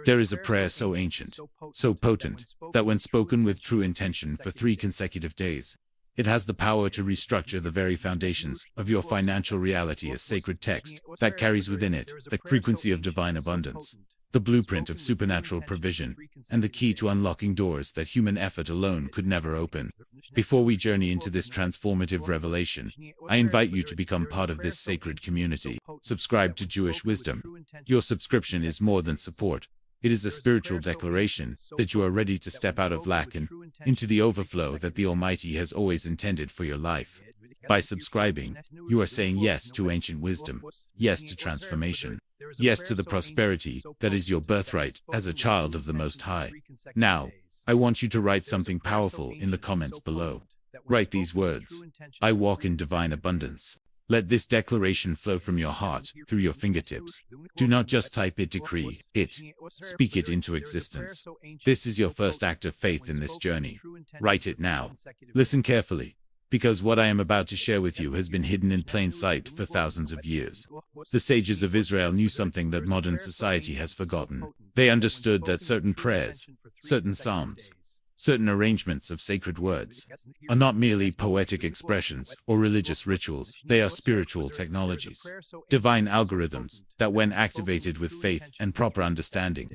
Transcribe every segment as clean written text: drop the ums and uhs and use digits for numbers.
There is a prayer so ancient, so potent, that when spoken with true intention for 3 consecutive days, it has the power to restructure the very foundations of your financial reality as sacred text that carries within it the frequency of divine abundance, the blueprint of supernatural provision, and the key to unlocking doors that human effort alone could never open. Before we journey into this transformative revelation, I invite you to become part of this sacred community. Subscribe to Jewish Wisdom. Your subscription is more than support. It is a spiritual declaration that you are ready to step out of lack and into the overflow that the Almighty has always intended for your life. By subscribing, you are saying yes to ancient wisdom, yes to transformation, yes to the prosperity that is your birthright as a child of the Most High. Now, I want you to write something powerful in the comments below. Write these words: I walk in divine abundance. Let this declaration flow from your heart, through your fingertips. Do not just type it, decree it. Speak it into existence. This is your first act of faith in this journey. Write it now. Listen carefully, because what I am about to share with you has been hidden in plain sight for thousands of years. The sages of Israel knew something that modern society has forgotten. They understood that certain prayers, certain psalms, certain arrangements of sacred words are not merely poetic expressions or religious rituals. They are spiritual technologies, divine algorithms that, when activated with faith and proper understanding,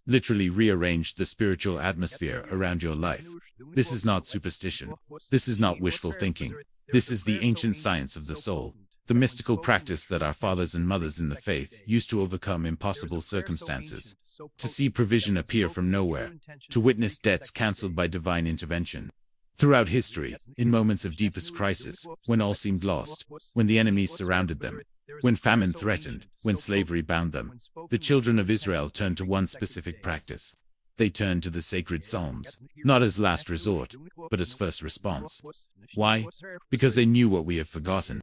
literally rearrange the spiritual atmosphere around your life. This is not superstition. This is not wishful thinking. This is the ancient science of the soul, the mystical practice that our fathers and mothers in the faith used to overcome impossible circumstances, to see provision appear from nowhere, to witness debts cancelled by divine intervention. Throughout history, in moments of deepest crisis, when all seemed lost, when the enemies surrounded them, when famine threatened, when slavery bound them, the children of Israel turned to one specific practice. They turned to the sacred psalms, not as last resort, but as first response. Why? Because they knew what we have forgotten.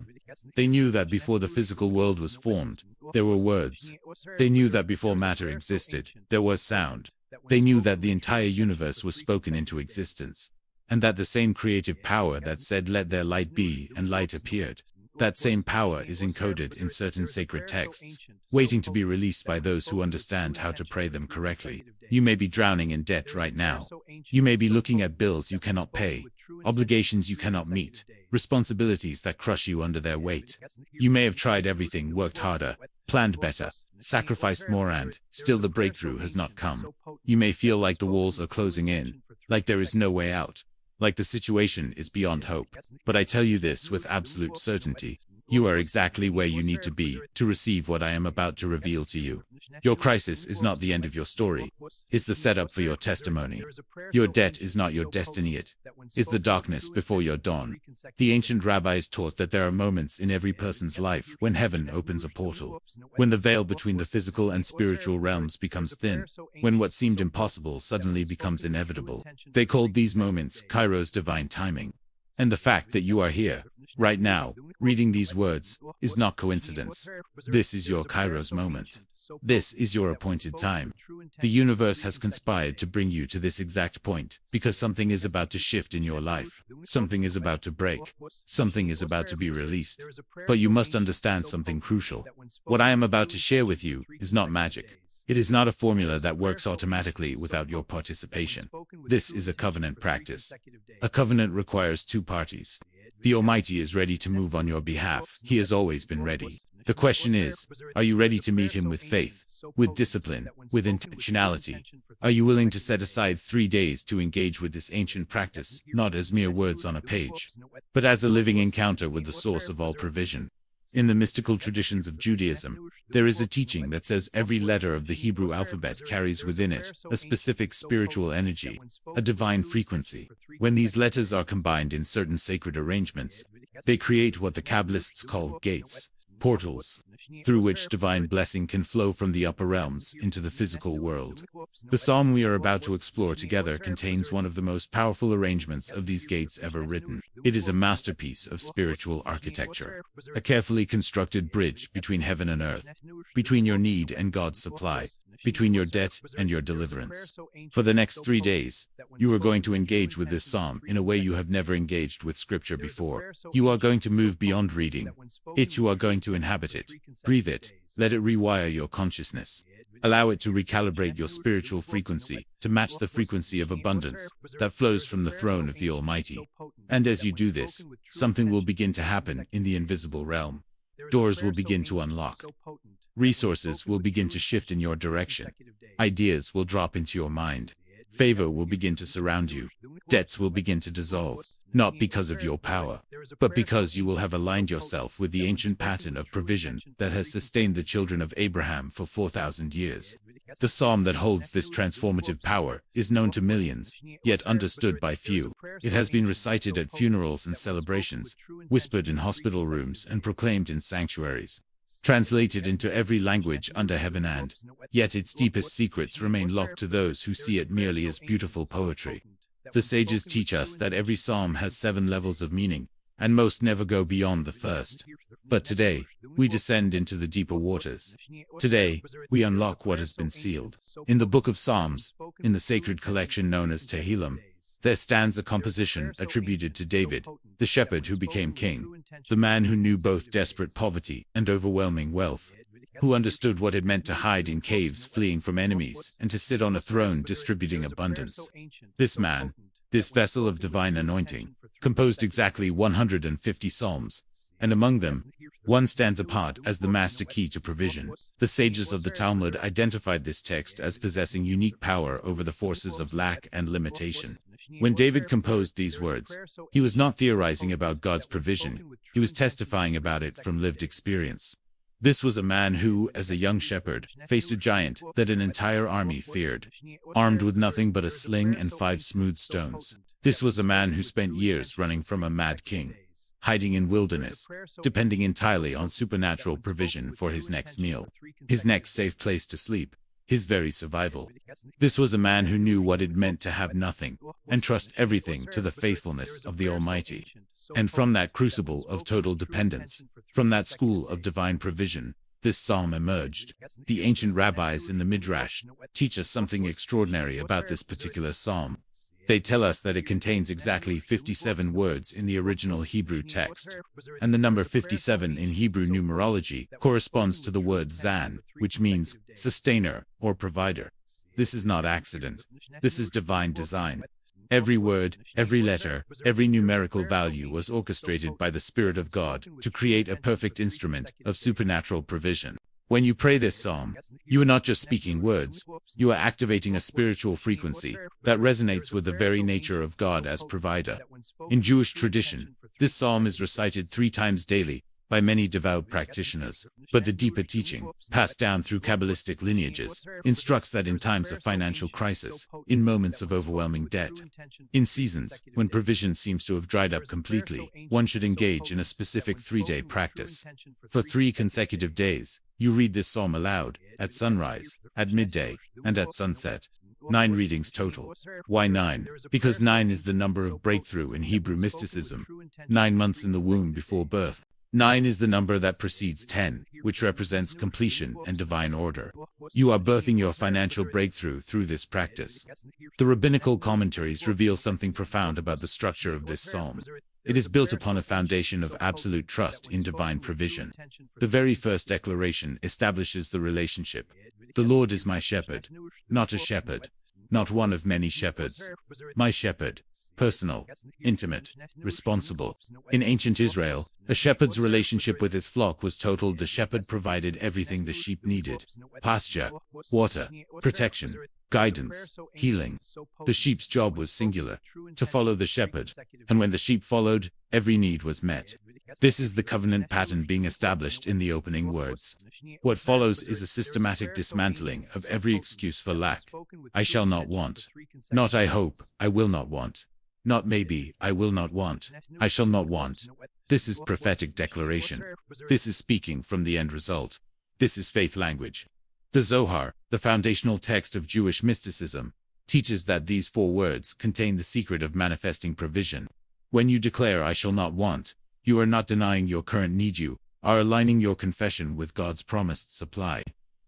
They knew that before the physical world was formed, there were words. They knew that before matter existed, there was sound. They knew that the entire universe was spoken into existence, and that the same creative power that said, "Let there light be," and light appeared. That same power is encoded in certain sacred texts, waiting to be released by those who understand how to pray them correctly. You may be drowning in debt right now. You may be looking at bills you cannot pay, obligations you cannot meet, responsibilities that crush you under their weight. You may have tried everything, worked harder, planned better, sacrificed more, and still the breakthrough has not come. You may feel like the walls are closing in, like there is no way out, like the situation is beyond hope. But I tell you this with absolute certainty: you are exactly where you need to be to receive what I am about to reveal to you. Your crisis is not the end of your story. It's the setup for your testimony. Your debt is not your destiny. It is the darkness before your dawn. The ancient rabbis taught that there are moments in every person's life when heaven opens a portal, when the veil between the physical and spiritual realms becomes thin, when what seemed impossible suddenly becomes inevitable. They called these moments Kairos, divine timing. And the fact that you are here, right now, reading these words, is not coincidence. This is your Kairos moment. This is your appointed time. The universe has conspired to bring you to this exact point, because something is about to shift in your life. Something is about to break. Something is about to be released. But you must understand something crucial. What I am about to share with you is not magic. It is not a formula that works automatically without your participation. This is a covenant practice. A covenant requires 2 parties. The Almighty is ready to move on your behalf. He has always been ready. The question is, are you ready to meet Him with faith, with discipline, with intentionality? Are you willing to set aside 3 days to engage with this ancient practice, not as mere words on a page, but as a living encounter with the source of all provision? In the mystical traditions of Judaism, there is a teaching that says every letter of the Hebrew alphabet carries within it a specific spiritual energy, a divine frequency. When these letters are combined in certain sacred arrangements, they create what the Kabbalists call gates, portals, through which divine blessing can flow from the upper realms into the physical world. The psalm we are about to explore together contains one of the most powerful arrangements of these gates ever written. It is a masterpiece of spiritual architecture, a carefully constructed bridge between heaven and earth, between your need and God's supply, between your debt and your deliverance. For the next 3 days, you are going to engage with this psalm in a way you have never engaged with Scripture before. You are going to move beyond reading it. You are going to inhabit it, breathe it, let it rewire your consciousness. Allow it to recalibrate your spiritual frequency to match the frequency of abundance that flows from the throne of the Almighty. And as you do this, something will begin to happen in the invisible realm. Doors will begin to unlock. Resources will begin to shift in your direction. Ideas will drop into your mind. Favor will begin to surround you. Debts will begin to dissolve, not because of your power, but because you will have aligned yourself with the ancient pattern of provision that has sustained the children of Abraham for 4,000 years. The psalm that holds this transformative power is known to millions, yet understood by few. It has been recited at funerals and celebrations, whispered in hospital rooms, and proclaimed in sanctuaries. Translated into every language under heaven, and yet its deepest secrets remain locked to those who see it merely as beautiful poetry. The sages teach us that every psalm has 7 levels of meaning, and most never go beyond the first. But today, we descend into the deeper waters. Today, we unlock what has been sealed. In the book of Psalms, in the sacred collection known as Tehillim, there stands a composition attributed to David, the shepherd who became king, the man who knew both desperate poverty and overwhelming wealth, who understood what it meant to hide in caves fleeing from enemies and to sit on a throne distributing abundance. This man, this vessel of divine anointing, composed exactly 150 psalms, and among them, one stands apart as the master key to provision. The sages of the Talmud identified this text as possessing unique power over the forces of lack and limitation. When David composed these words, he was not theorizing about God's provision, he was testifying about it from lived experience. This was a man who, as a young shepherd, faced a giant that an entire army feared, armed with nothing but a sling and 5 smooth stones. This was a man who spent years running from a mad king, hiding in wilderness, depending entirely on supernatural provision for his next meal, his next safe place to sleep, his very survival. This was a man who knew what it meant to have nothing and trust everything to the faithfulness of the Almighty. And from that crucible of total dependence, from that school of divine provision, this psalm emerged. The ancient rabbis in the Midrash teach us something extraordinary about this particular psalm. They tell us that it contains exactly 57 words in the original Hebrew text, and the number 57 in Hebrew numerology corresponds to the word zan, which means sustainer or provider. This is not accident. This is divine design. Every word, every letter, every numerical value was orchestrated by the Spirit of God to create a perfect instrument of supernatural provision. When you pray this psalm, you are not just speaking words, you are activating a spiritual frequency that resonates with the very nature of God as provider. In Jewish tradition, this psalm is recited 3 times daily by many devout practitioners, but the deeper teaching, passed down through Kabbalistic lineages, instructs that in times of financial crisis, in moments of overwhelming debt, in seasons when provision seems to have dried up completely, one should engage in a specific 3-day practice. For 3 consecutive days, you read this psalm aloud, at sunrise, at midday, and at sunset. 9 readings total. Why 9? Because 9 is the number of breakthrough in Hebrew mysticism. 9 months in the womb before birth. 9 is the number that precedes 10, which represents completion and divine order. You are birthing your financial breakthrough through this practice. The rabbinical commentaries reveal something profound about the structure of this psalm. It is built upon a foundation of absolute trust in divine provision. The very first declaration establishes the relationship. The Lord is my shepherd, not a shepherd, not one of many shepherds. My shepherd. Personal, intimate, responsible. In ancient Israel, a shepherd's relationship with his flock was total. The shepherd provided everything the sheep needed: pasture, water, protection, guidance, healing. The sheep's job was singular, to follow the shepherd, and when the sheep followed, every need was met. This is the covenant pattern being established in the opening words. What follows is a systematic dismantling of every excuse for lack. I shall not want. Not I hope, I will not want. Not maybe, I will not want. I shall not want. This is prophetic declaration. This is speaking from the end result. This is faith language. The Zohar, the foundational text of Jewish mysticism, teaches that these 4 words contain the secret of manifesting provision. When you declare I shall not want, you are not denying your current need, you are aligning your confession with God's promised supply.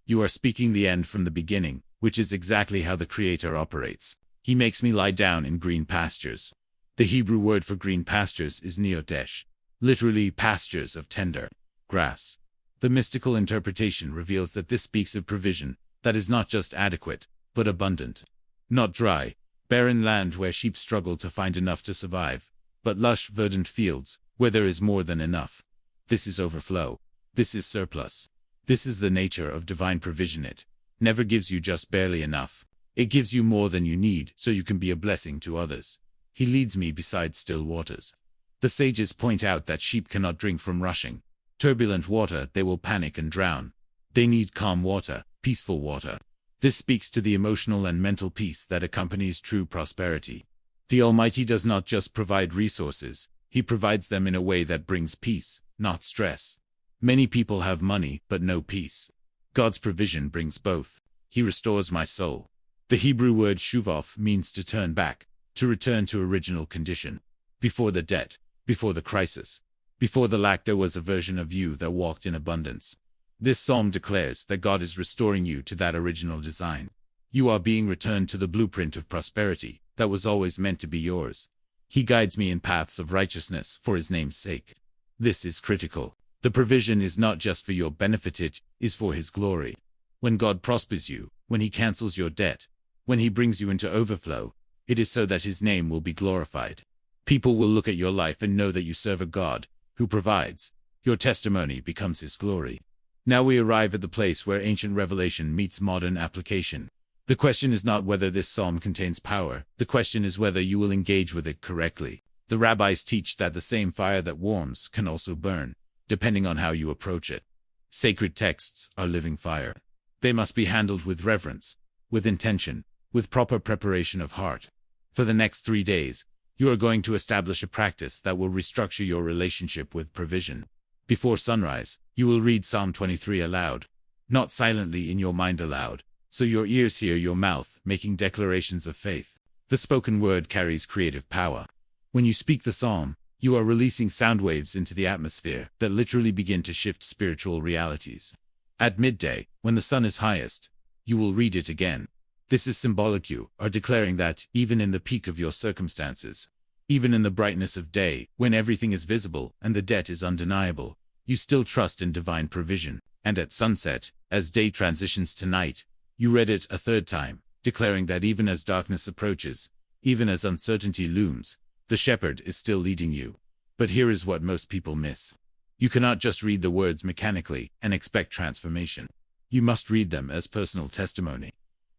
You are speaking the end from the beginning, which is exactly how the Creator operates. He makes me lie down in green pastures. The Hebrew word for green pastures is neotesh, literally pastures of tender grass. The mystical interpretation reveals that this speaks of provision that is not just adequate, but abundant. Not dry, barren land where sheep struggle to find enough to survive, but lush, verdant fields, where there is more than enough. This is overflow. This is surplus. This is the nature of divine provision. It never gives you just barely enough. It gives you more than you need so you can be a blessing to others. He leads me beside still waters. The sages point out that sheep cannot drink from rushing, turbulent water. They will panic and drown. They need calm water, peaceful water. This speaks to the emotional and mental peace that accompanies true prosperity. The Almighty does not just provide resources, He provides them in a way that brings peace, not stress. Many people have money, but no peace. God's provision brings both. He restores my soul. The Hebrew word shuvah means to turn back, to return to original condition. Before the debt, before the crisis, before the lack, there was a version of you that walked in abundance. This psalm declares that God is restoring you to that original design. You are being returned to the blueprint of prosperity that was always meant to be yours. He guides me in paths of righteousness for His name's sake. This is critical. The provision is not just for your benefit, it is for His glory. When God prospers you, when He cancels your debt, when He brings you into overflow, it is so that His name will be glorified. People will look at your life and know that you serve a God who provides. Your testimony becomes His glory. Now we arrive at the place where ancient revelation meets modern application. The question is not whether this psalm contains power. The question is whether you will engage with it correctly. The rabbis teach that the same fire that warms can also burn, depending on how you approach it. Sacred texts are living fire. They must be handled with reverence, with intention, with proper preparation of heart. For the next 3 days, you are going to establish a practice that will restructure your relationship with provision. Before sunrise, you will read Psalm 23 aloud, not silently in your mind aloud, so your ears hear your mouth making declarations of faith. The spoken word carries creative power. When you speak the psalm, you are releasing sound waves into the atmosphere that literally begin to shift spiritual realities. At midday, when the sun is highest, you will read it again. This is symbolic. You are declaring that, even in the peak of your circumstances, even in the brightness of day, when everything is visible and the debt is undeniable, you still trust in divine provision. And at sunset, as day transitions to night, you read it a third time, declaring that even as darkness approaches, even as uncertainty looms, the shepherd is still leading you. But here is what most people miss. You cannot just read the words mechanically and expect transformation. You must read them as personal testimony.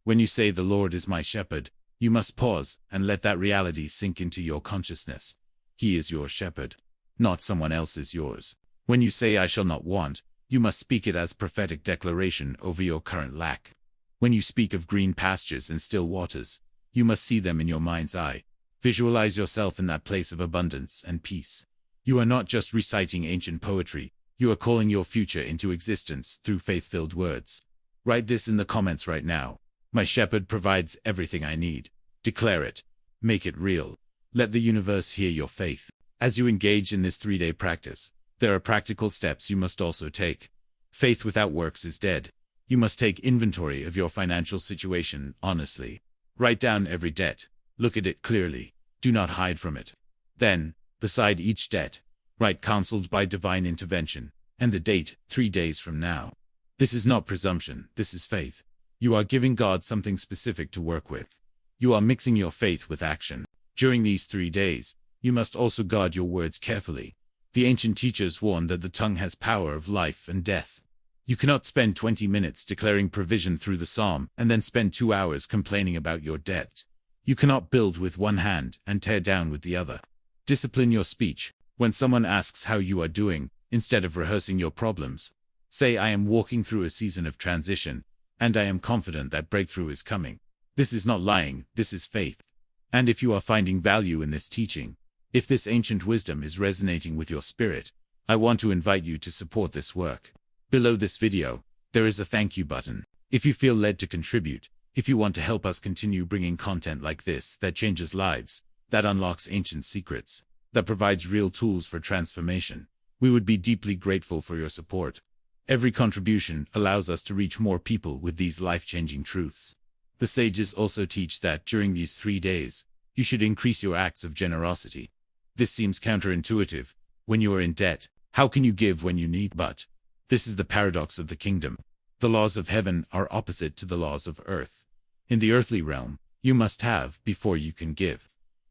When you say, "The Lord is my shepherd," you must pause and let that reality sink into your consciousness. He is your shepherd, not someone else's yours. When you say, "I shall not want," you must speak it as prophetic declaration over your current lack. When you speak of green pastures and still waters, you must see them in your mind's eye. Visualize yourself in that place of abundance and peace. You are not just reciting ancient poetry, you are calling your future into existence through faith-filled words. Write this in the comments right now. My shepherd provides everything I need. Declare it. Make it real. Let the universe hear your faith. As you engage in this 3-day practice, there are practical steps you must also take. Faith without works is dead. You must take inventory of your financial situation honestly. Write down every debt. Look at it clearly. Do not hide from it. Then, beside each debt, write "counseled by divine intervention," and the date, 3 days from now. This is not presumption, this is faith. You are giving God something specific to work with. You are mixing your faith with action. During these 3 days, you must also guard your words carefully. The ancient teachers warn that the tongue has power of life and death. You cannot spend 20 minutes declaring provision through the psalm and then spend 2 hours complaining about your debt. You cannot build with one hand and tear down with the other. Discipline your speech. When someone asks how you are doing, instead of rehearsing your problems, say, "I am walking through a season of transition, and I am confident that breakthrough is coming." This is not lying, this is faith. And if you are finding value in this teaching, if this ancient wisdom is resonating with your spirit, I want to invite you to support this work. Below this video, there is a thank you button. If you feel led to contribute, if you want to help us continue bringing content like this that changes lives, that unlocks ancient secrets, that provides real tools for transformation, we would be deeply grateful for your support. Every contribution allows us to reach more people with these life-changing truths. The sages also teach that during these 3 days, you should increase your acts of generosity. This seems counterintuitive. When you are in debt, how can you give when you need? But this is the paradox of the kingdom. The laws of heaven are opposite to the laws of earth. In the earthly realm, you must have before you can give.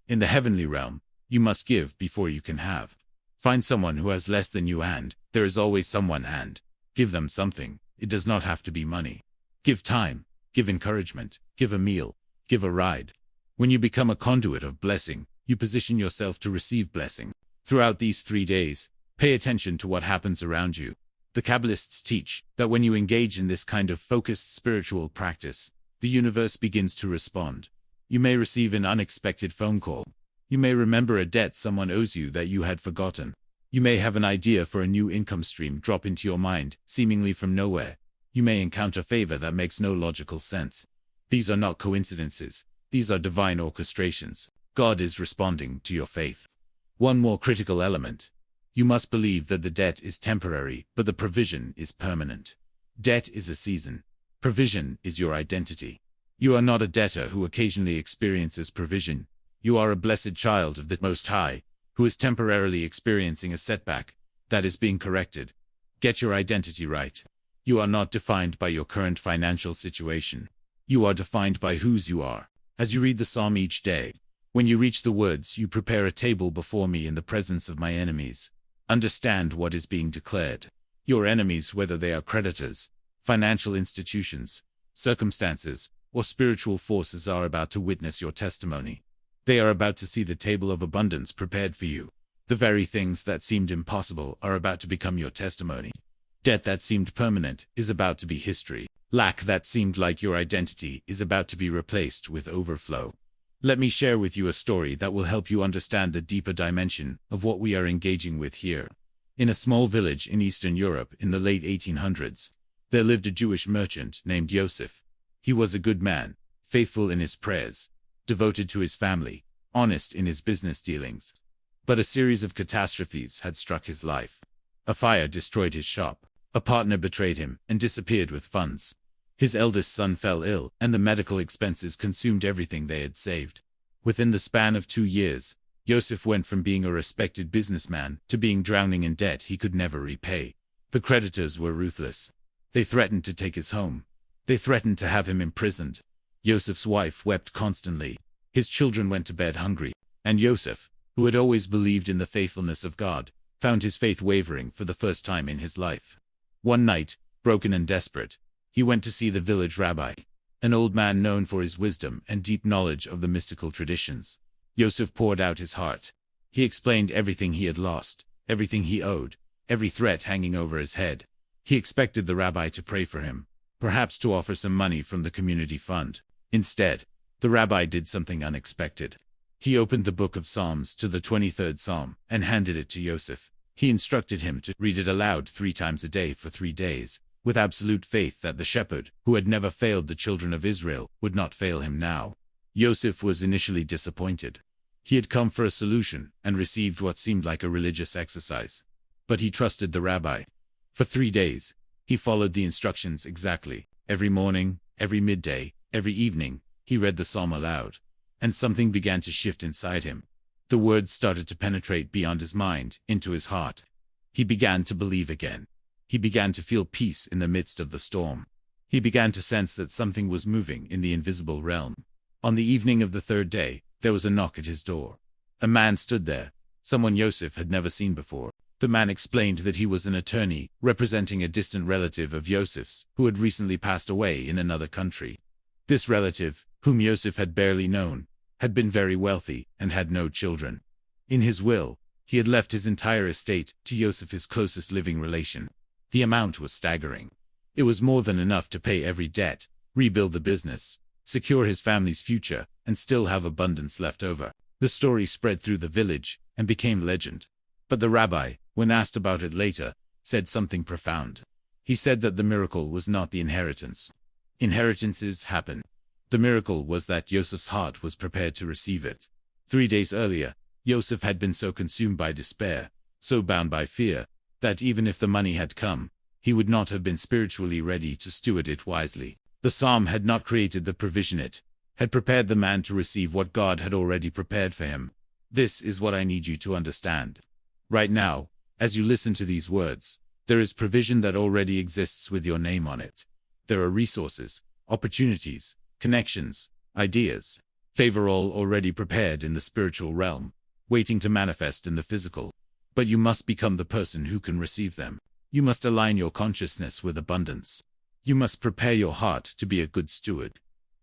In the heavenly realm, you must give before you can have. Find someone who has less than you, and there is always someone, and give them something. It does not have to be money. Give time, give encouragement, give a meal, give a ride. When you become a conduit of blessing, you position yourself to receive blessing. Throughout these 3 days, pay attention to what happens around you. The Kabbalists teach that when you engage in this kind of focused spiritual practice, the universe begins to respond. You may receive an unexpected phone call. You may remember a debt someone owes you that you had forgotten. You may have an idea for a new income stream drop into your mind, seemingly from nowhere. You may encounter favor that makes no logical sense. These are not coincidences. These are divine orchestrations. God is responding to your faith. One more critical element. You must believe that the debt is temporary, but the provision is permanent. Debt is a season. Provision is your identity. You are not a debtor who occasionally experiences provision. You are a blessed child of the Most High, who is temporarily experiencing a setback that is being corrected. Get your identity right. You are not defined by your current financial situation. You are defined by whose you are. As you read the psalm each day, when you reach the words, "You prepare a table before me in the presence of my enemies," understand what is being declared. Your enemies, whether they are creditors, financial institutions, circumstances, or spiritual forces, are about to witness your testimony. They are about to see the table of abundance prepared for you. The very things that seemed impossible are about to become your testimony. Debt that seemed permanent is about to be history. Lack that seemed like your identity is about to be replaced with overflow. Let me share with you a story that will help you understand the deeper dimension of what we are engaging with here. In a small village in Eastern Europe in the late 1800s, there lived a Jewish merchant named Joseph. He was a good man, faithful in his prayers, devoted to his family, honest in his business dealings. But a series of catastrophes had struck his life. A fire destroyed his shop. A partner betrayed him and disappeared with funds. His eldest son fell ill, and the medical expenses consumed everything they had saved. Within the span of 2 years, Joseph went from being a respected businessman to being drowning in debt he could never repay. The creditors were ruthless. They threatened to take his home. They threatened to have him imprisoned. Joseph's wife wept constantly. His children went to bed hungry. And Joseph, who had always believed in the faithfulness of God, found his faith wavering for the first time in his life. One night, broken and desperate, he went to see the village rabbi, an old man known for his wisdom and deep knowledge of the mystical traditions. Joseph poured out his heart. He explained everything he had lost, everything he owed, every threat hanging over his head. He expected the rabbi to pray for him, perhaps to offer some money from the community fund. Instead, the rabbi did something unexpected. He opened the book of Psalms to the 23rd Psalm and handed it to Joseph. He instructed him to read it aloud 3 times a day for 3 days, with absolute faith that the shepherd, who had never failed the children of Israel, would not fail him now. Joseph was initially disappointed. He had come for a solution and received what seemed like a religious exercise. But he trusted the rabbi. For 3 days, he followed the instructions exactly. Every morning, every midday, every evening, he read the psalm aloud. And something began to shift inside him. The words started to penetrate beyond his mind, into his heart. He began to believe again. He began to feel peace in the midst of the storm. He began to sense that something was moving in the invisible realm. On the evening of the 3rd day, there was a knock at his door. A man stood there, someone Joseph had never seen before. The man explained that he was an attorney, representing a distant relative of Joseph's, who had recently passed away in another country. This relative, whom Joseph had barely known, had been very wealthy and had no children. In his will, he had left his entire estate to Joseph, his closest living relation. The amount was staggering. It was more than enough to pay every debt, rebuild the business, secure his family's future, and still have abundance left over. The story spread through the village and became legend. But the rabbi, when asked about it later, said something profound. He said that the miracle was not the inheritance. Inheritances happen. The miracle was that Joseph's heart was prepared to receive it. 3 days earlier, Joseph had been so consumed by despair, so bound by fear, that even if the money had come, he would not have been spiritually ready to steward it wisely. The psalm had not created the provision, it had prepared the man to receive what God had already prepared for him. This is what I need you to understand. Right now, as you listen to these words, there is provision that already exists with your name on it. There are resources, opportunities, connections, ideas, favor all already prepared in the spiritual realm, waiting to manifest in the physical. But you must become the person who can receive them. You must align your consciousness with abundance. You must prepare your heart to be a good steward.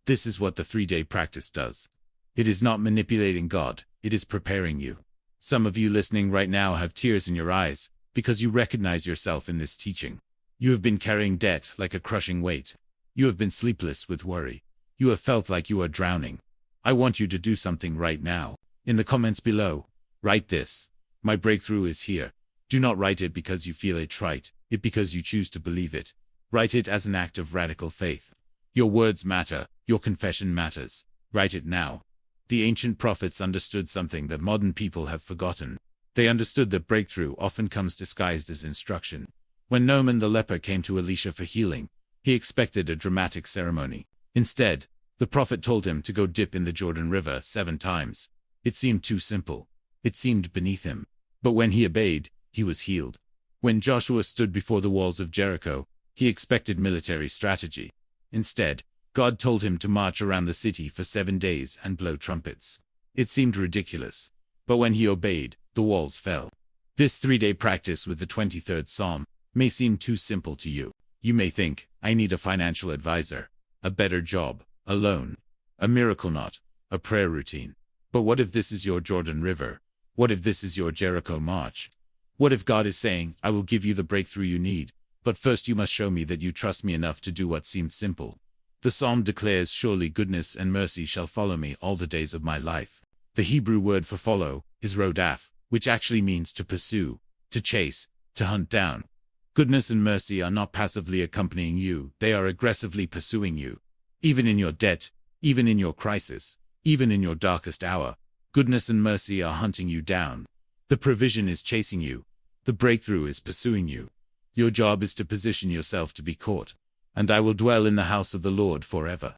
This is what the 3-day practice does. It is not manipulating God, it is preparing you. Some of you listening right now have tears in your eyes because you recognize yourself in this teaching. You have been carrying debt like a crushing weight. You have been sleepless with worry. You have felt like you are drowning. I want you to do something right now. In the comments below, write this: my breakthrough is here. Do not write it because you feel it trite, it because you choose to believe it. Write it as an act of radical faith. Your words matter, your confession matters. Write it now. The ancient prophets understood something that modern people have forgotten. They understood that breakthrough often comes disguised as instruction. When Naaman the leper came to Elisha for healing, he expected a dramatic ceremony. Instead, the prophet told him to go dip in the Jordan River 7 times. It seemed too simple. It seemed beneath him. But when he obeyed, he was healed. When Joshua stood before the walls of Jericho, he expected military strategy. Instead, God told him to march around the city for 7 days and blow trumpets. It seemed ridiculous. But when he obeyed, the walls fell. This 3-day practice with the 23rd Psalm may seem too simple to you. You may think, I need a financial advisor, a better job, a loan, a miracle knot, a prayer routine. But what if this is your Jordan River? What if this is your Jericho march? What if God is saying, I will give you the breakthrough you need, but first you must show me that you trust me enough to do what seemed simple? The psalm declares, surely goodness and mercy shall follow me all the days of my life. The Hebrew word for follow is rodaf, which actually means to pursue, to chase, to hunt down. Goodness and mercy are not passively accompanying you, they are aggressively pursuing you. Even in your debt, even in your crisis, even in your darkest hour, goodness and mercy are hunting you down. The provision is chasing you. The breakthrough is pursuing you. Your job is to position yourself to be caught. And I will dwell in the house of the Lord forever.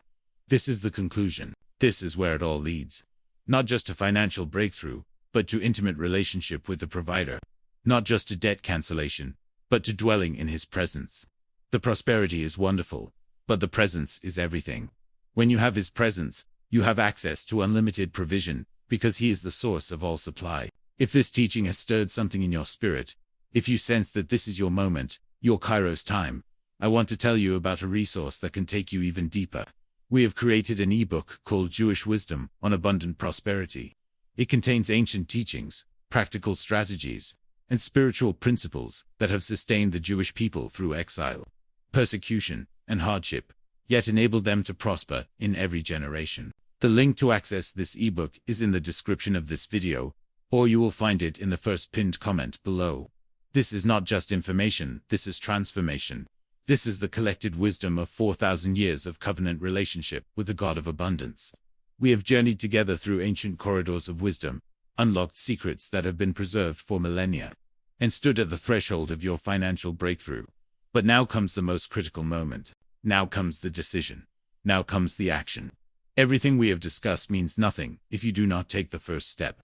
This is the conclusion. This is where it all leads. Not just to financial breakthrough, but to intimate relationship with the provider. Not just to debt cancellation, but to dwelling in his presence. The prosperity is wonderful, but the presence is everything. When you have his presence, you have access to unlimited provision, because he is the source of all supply. If this teaching has stirred something in your spirit, if you sense that this is your moment, your Kairos time, I want to tell you about a resource that can take you even deeper. We have created an ebook called Jewish Wisdom on Abundant Prosperity. It contains ancient teachings, practical strategies, and spiritual principles that have sustained the Jewish people through exile, persecution, and hardship, yet enabled them to prosper in every generation. The link to access this ebook is in the description of this video, or you will find it in the first pinned comment below. This is not just information, this is transformation. This is the collected wisdom of 4,000 years of covenant relationship with the God of abundance. We have journeyed together through ancient corridors of wisdom, unlocked secrets that have been preserved for millennia, and stood at the threshold of your financial breakthrough. But now comes the most critical moment. Now comes the decision. Now comes the action. Everything we have discussed means nothing if you do not take the first step.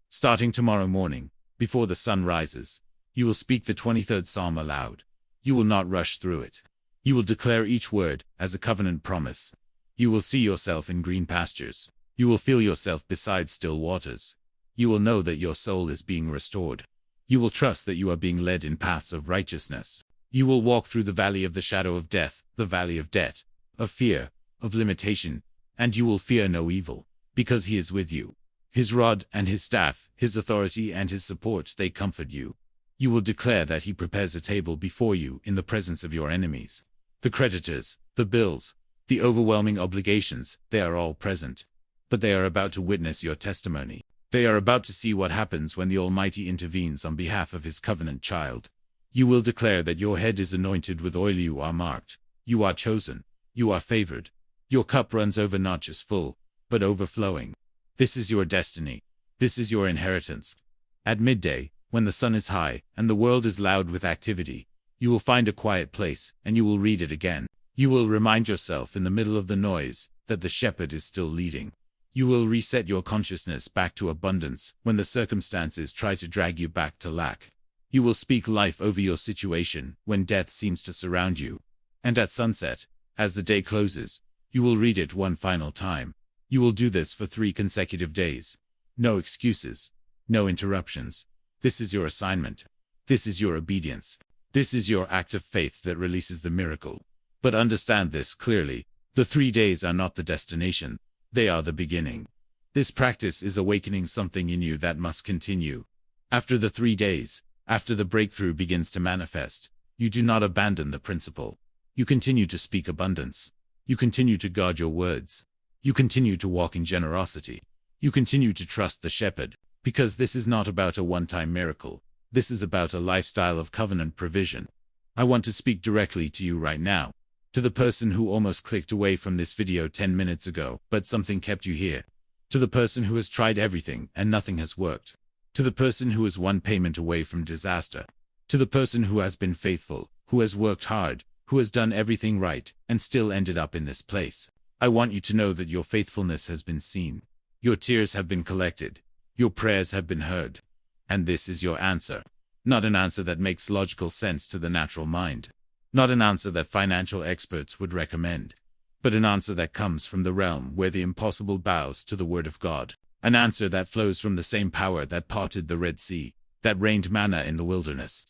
Starting tomorrow morning, before the sun rises, you will speak the 23rd Psalm aloud. You will not rush through it. You will declare each word as a covenant promise. You will see yourself in green pastures. You will feel yourself beside still waters. You will know that your soul is being restored. You will trust that you are being led in paths of righteousness. You will walk through the valley of the shadow of death, the valley of debt, of fear, of limitation, and you will fear no evil, because he is with you. His rod and his staff, his authority and his support, they comfort you. You will declare that he prepares a table before you in the presence of your enemies. The creditors, the bills, the overwhelming obligations, they are all present. But they are about to witness your testimony. They are about to see what happens when the Almighty intervenes on behalf of his covenant child. You will declare that your head is anointed with oil, you are marked, you are chosen, you are favored. Your cup runs over, not just full, but overflowing. This is your destiny. This is your inheritance. At midday, when the sun is high and the world is loud with activity, you will find a quiet place and you will read it again. You will remind yourself in the middle of the noise that the shepherd is still leading. You will reset your consciousness back to abundance when the circumstances try to drag you back to lack. You will speak life over your situation when death seems to surround you. And at sunset, As the day closes, you will read it one final time. You will do this for 3 consecutive days. No excuses. No interruptions. This is your assignment. This is your obedience. This is your act of faith that releases the miracle. But understand this clearly. The 3 days are not the destination. They are the beginning. This practice is awakening something in you that must continue. After the 3 days, after the breakthrough begins to manifest, you do not abandon the principle. You continue to speak abundance. You continue to guard your words. You continue to walk in generosity. You continue to trust the shepherd, because this is not about a one-time miracle. This is about a lifestyle of covenant provision. I want to speak directly to you right now. To the person who almost clicked away from this video 10 minutes ago, but something kept you here. To the person who has tried everything and nothing has worked. To the person who is one payment away from disaster. To the person who has been faithful, who has worked hard, who has done everything right, and still ended up in this place. I want you to know that your faithfulness has been seen. Your tears have been collected. Your prayers have been heard. And this is your answer. Not an answer that makes logical sense to the natural mind. Not an answer that financial experts would recommend. But an answer that comes from the realm where the impossible bows to the word of God. An answer that flows from the same power that parted the Red Sea, that rained manna in the wilderness,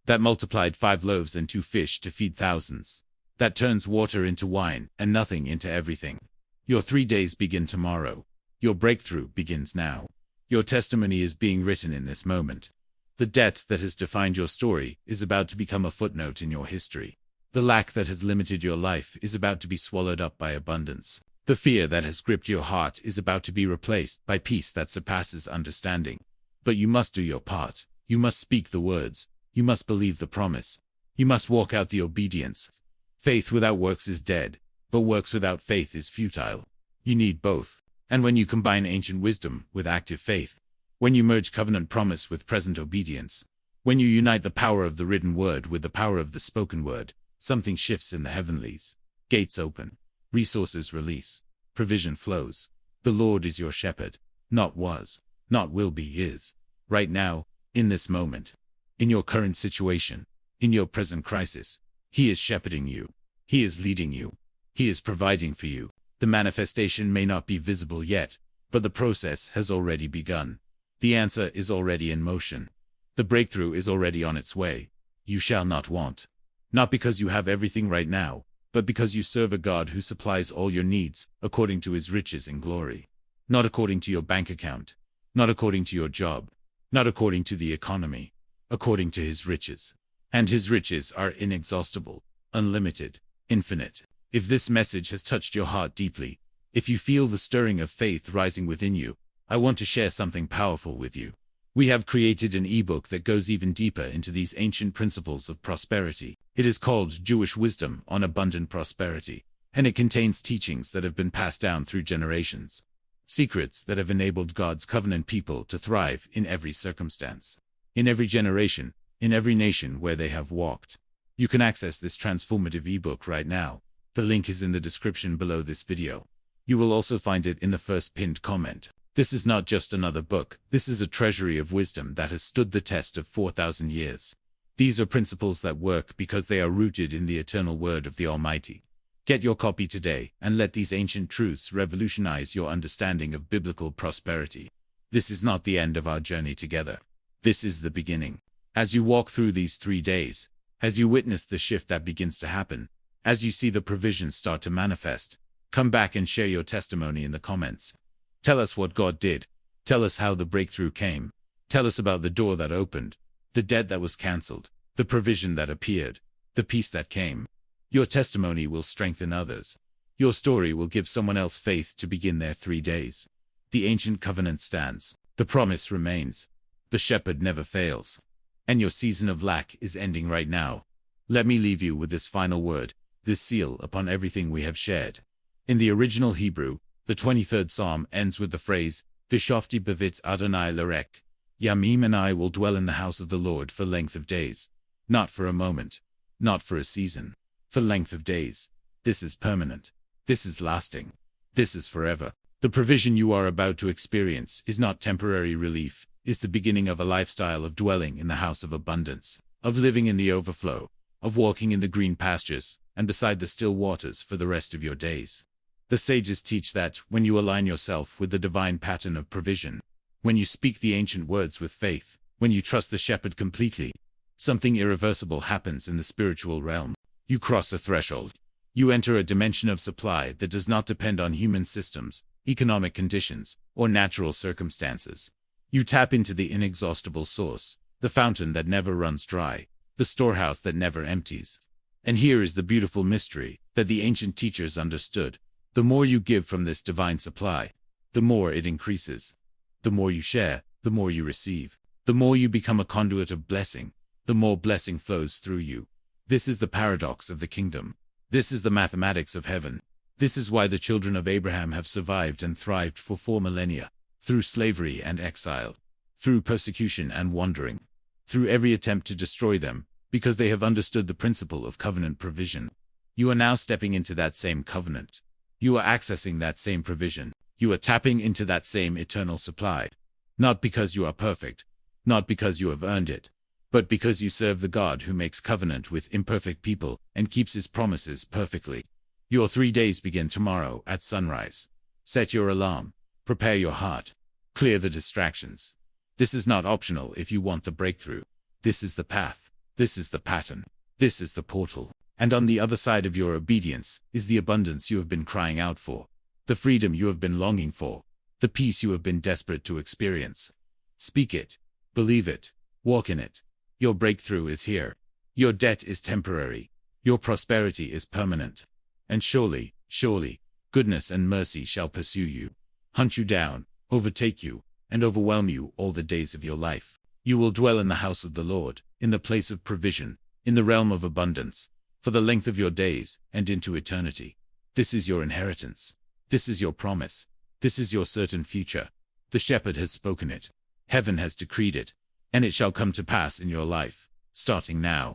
that multiplied 5 loaves and 2 fish to feed thousands, that turns water into wine and nothing into everything. Your 3 days begin tomorrow. Your breakthrough begins now. Your testimony is being written in this moment. The debt that has defined your story is about to become a footnote in your history. The lack that has limited your life is about to be swallowed up by abundance. The fear that has gripped your heart is about to be replaced by peace that surpasses understanding. But you must do your part. You must speak the words. You must believe the promise. You must walk out the obedience. Faith without works is dead, but works without faith is futile. You need both. And when you combine ancient wisdom with active faith, when you merge covenant promise with present obedience, when you unite the power of the written word with the power of the spoken word, something shifts in the heavenlies. Gates open. Resources release. Provision flows. The Lord is your shepherd. Not was, not will be, is. Right now, in this moment, in your current situation, in your present crisis, He is shepherding you. He is leading you. He is providing for you. The manifestation may not be visible yet, but the process has already begun. The answer is already in motion. The breakthrough is already on its way. You shall not want. Not because you have everything right now, but because you serve a God who supplies all your needs according to His riches in glory. Not according to your bank account. Not according to your job. Not according to the economy. According to His riches. And His riches are inexhaustible, unlimited, infinite. If this message has touched your heart deeply, if you feel the stirring of faith rising within you, I want to share something powerful with you. We have created an ebook that goes even deeper into these ancient principles of prosperity. It is called Jewish Wisdom on Abundant Prosperity, and it contains teachings that have been passed down through generations. Secrets that have enabled God's covenant people to thrive in every circumstance, in every generation, in every nation where they have walked. You can access this transformative ebook right now. The link is in the description below this video. You will also find it in the first pinned comment. This is not just another book. This is a treasury of wisdom that has stood the test of 4,000 years. These are principles that work because they are rooted in the eternal word of the Almighty. Get your copy today and let these ancient truths revolutionize your understanding of biblical prosperity. This is not the end of our journey together. This is the beginning. As you walk through these 3 days, as you witness the shift that begins to happen, as you see the provisions start to manifest, come back and share your testimony in the comments. Tell us what God did. Tell us how the breakthrough came. Tell us about the door that opened, the debt that was canceled, the provision that appeared, the peace that came. Your testimony will strengthen others. Your story will give someone else faith to begin their 3 days. The ancient covenant stands. The promise remains. The shepherd never fails. And your season of lack is ending right now. Let me leave you with this final word, this seal upon everything we have shared. In the original Hebrew, the 23rd Psalm ends with the phrase, Vishofti bevitz Adonai lerek. Yamim, and I will dwell in the house of the Lord for length of days. Not for a moment. Not for a season. For length of days. This is permanent. This is lasting. This is forever. The provision you are about to experience is not temporary relief. It's the beginning of a lifestyle of dwelling in the house of abundance, of living in the overflow, of walking in the green pastures, and beside the still waters for the rest of your days. The sages teach that when you align yourself with the divine pattern of provision, when you speak the ancient words with faith, when you trust the shepherd completely, something irreversible happens in the spiritual realm. You cross a threshold. You enter a dimension of supply that does not depend on human systems, economic conditions, or natural circumstances. You tap into the inexhaustible source, the fountain that never runs dry, the storehouse that never empties. And here is the beautiful mystery that the ancient teachers understood. The more you give from this divine supply, the more it increases. The more you share, the more you receive. The more you become a conduit of blessing, the more blessing flows through you. This is the paradox of the kingdom. This is the mathematics of heaven. This is why the children of Abraham have survived and thrived for 4 millennia, through slavery and exile, through persecution and wandering, through every attempt to destroy them, because they have understood the principle of covenant provision. You are now stepping into that same covenant. You are accessing that same provision. You are tapping into that same eternal supply. Not because you are perfect, not because you have earned it, but because you serve the God who makes covenant with imperfect people and keeps his promises perfectly. Your 3 days begin tomorrow at sunrise. Set your alarm. Prepare your heart. Clear the distractions. This is not optional if you want the breakthrough. This is the path. This is the pattern. This is the portal. And on the other side of your obedience is the abundance you have been crying out for, the freedom you have been longing for, the peace you have been desperate to experience. Speak it. Believe it. Walk in it. Your breakthrough is here. Your debt is temporary. Your prosperity is permanent. And surely, surely, goodness and mercy shall pursue you, hunt you down, overtake you, and overwhelm you all the days of your life. You will dwell in the house of the Lord, in the place of provision, in the realm of abundance, for the length of your days and into eternity. This is your inheritance. This is your promise. This is your certain future. The shepherd has spoken it. Heaven has decreed it. And it shall come to pass in your life, starting now.